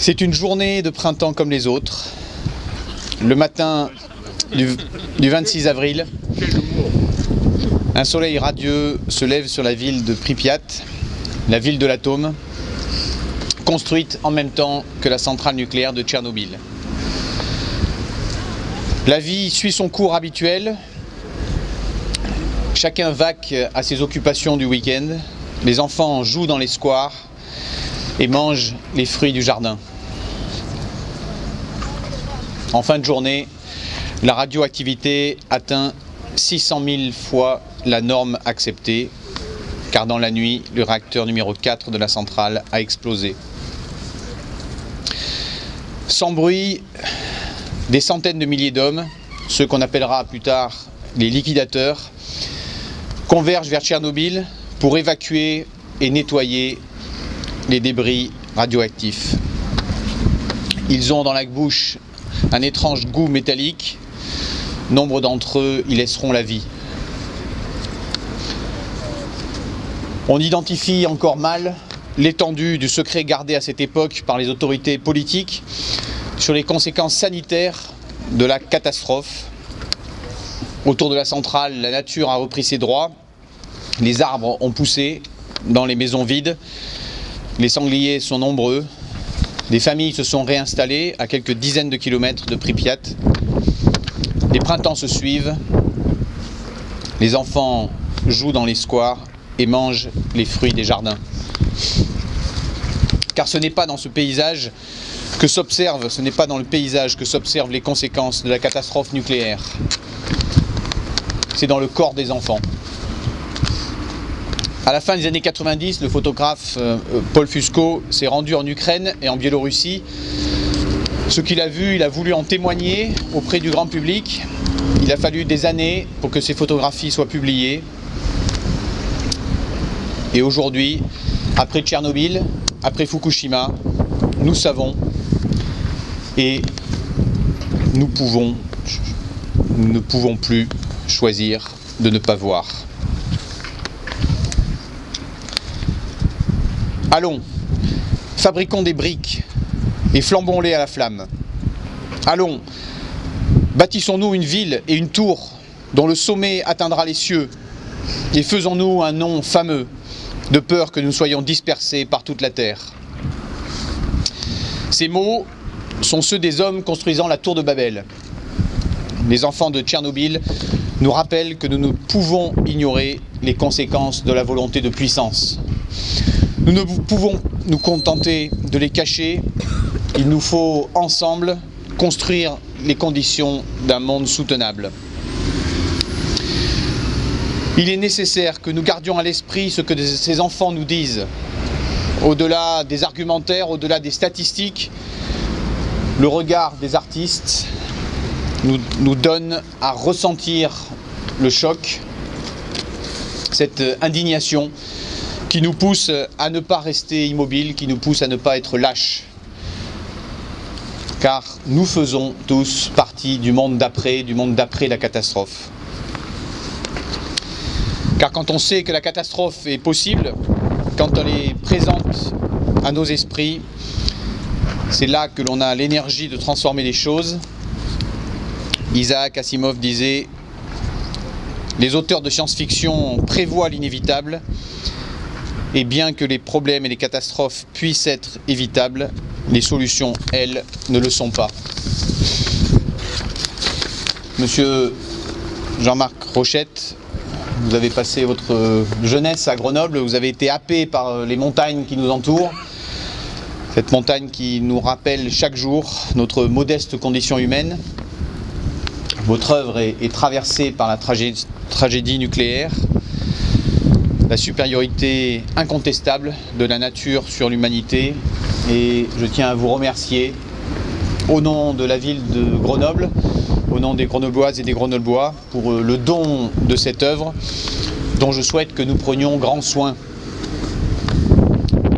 C'est une journée de printemps comme les autres. Le matin du 26 avril, un soleil radieux se lève sur la ville de Pripyat, la ville de l'atome, construite en même temps que la centrale nucléaire de Tchernobyl. La vie suit son cours habituel. Chacun vaque à ses occupations du week-end. Les enfants jouent dans les squares et mangent les fruits du jardin. En fin de journée, la radioactivité atteint 600 000 fois la norme acceptée, car dans la nuit, le réacteur numéro 4 de la centrale a explosé. Sans bruit, des centaines de milliers d'hommes, ceux qu'on appellera plus tard les liquidateurs, convergent vers Tchernobyl pour évacuer et nettoyer les débris radioactifs. Ils ont dans la bouche un étrange goût métallique. Nombre d'entre eux y laisseront la vie. On identifie encore mal l'étendue du secret gardé à cette époque par les autorités politiques sur les conséquences sanitaires de la catastrophe. Autour de la centrale, la nature a repris ses droits. Les arbres ont poussé dans les maisons vides. Les sangliers sont nombreux. Des familles se sont réinstallées à quelques dizaines de kilomètres de Pripyat. Les printemps se suivent. Les enfants jouent dans les squares et mangent les fruits des jardins. Car ce n'est pas dans ce paysage que s'observent, ce n'est pas dans le paysage que s'observent les conséquences de la catastrophe nucléaire. C'est dans le corps des enfants. À la fin des années 90, le photographe Paul Fusco s'est rendu en Ukraine et en Biélorussie. Ce qu'il a vu, il a voulu en témoigner auprès du grand public. Il a fallu des années pour que ces photographies soient publiées. Et aujourd'hui, après Tchernobyl, après Fukushima, nous savons et nous ne pouvons plus choisir de ne pas voir. Allons, fabriquons des briques et flambons-les à la flamme. Allons, bâtissons-nous une ville et une tour dont le sommet atteindra les cieux et faisons-nous un nom fameux, de peur que nous soyons dispersés par toute la terre. Ces mots sont ceux des hommes construisant la tour de Babel. Les enfants de Tchernobyl nous rappellent que nous ne pouvons ignorer les conséquences de la volonté de puissance. Nous ne pouvons nous contenter de les cacher. Il nous faut ensemble construire les conditions d'un monde soutenable. Il est nécessaire que nous gardions à l'esprit ce que ces enfants nous disent. Au-delà des argumentaires, au-delà des statistiques, le regard des artistes nous donne à ressentir le choc, cette indignation qui nous pousse à ne pas rester immobiles, qui nous pousse à ne pas être lâches. Car nous faisons tous partie du monde d'après la catastrophe. Car quand on sait que la catastrophe est possible, quand elle est présente à nos esprits, c'est là que l'on a l'énergie de transformer les choses. Isaac Asimov disait « Les auteurs de science-fiction prévoient l'inévitable, et bien que les problèmes et les catastrophes puissent être évitables, les solutions, elles, ne le sont pas. » Monsieur Jean-Marc Rochette, vous avez passé votre jeunesse à Grenoble, vous avez été happé par les montagnes qui nous entourent, cette montagne qui nous rappelle chaque jour notre modeste condition humaine. Votre œuvre est traversée par la tragédie nucléaire, la supériorité incontestable de la nature sur l'humanité, et je tiens à vous remercier au nom de la ville de Grenoble, au nom des Grenobloises et des Grenoblois, pour le don de cette œuvre dont je souhaite que nous prenions grand soin.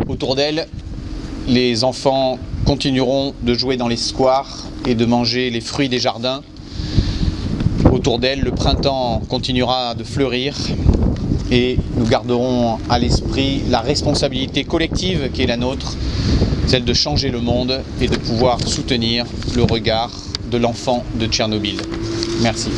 Autour d'elle, les enfants continueront de jouer dans les squares et de manger les fruits des jardins. Autour d'elle, le printemps continuera de fleurir et nous garderons à l'esprit la responsabilité collective qui est la nôtre celle de changer le monde et de pouvoir soutenir le regard de l'enfant de Tchernobyl. Merci.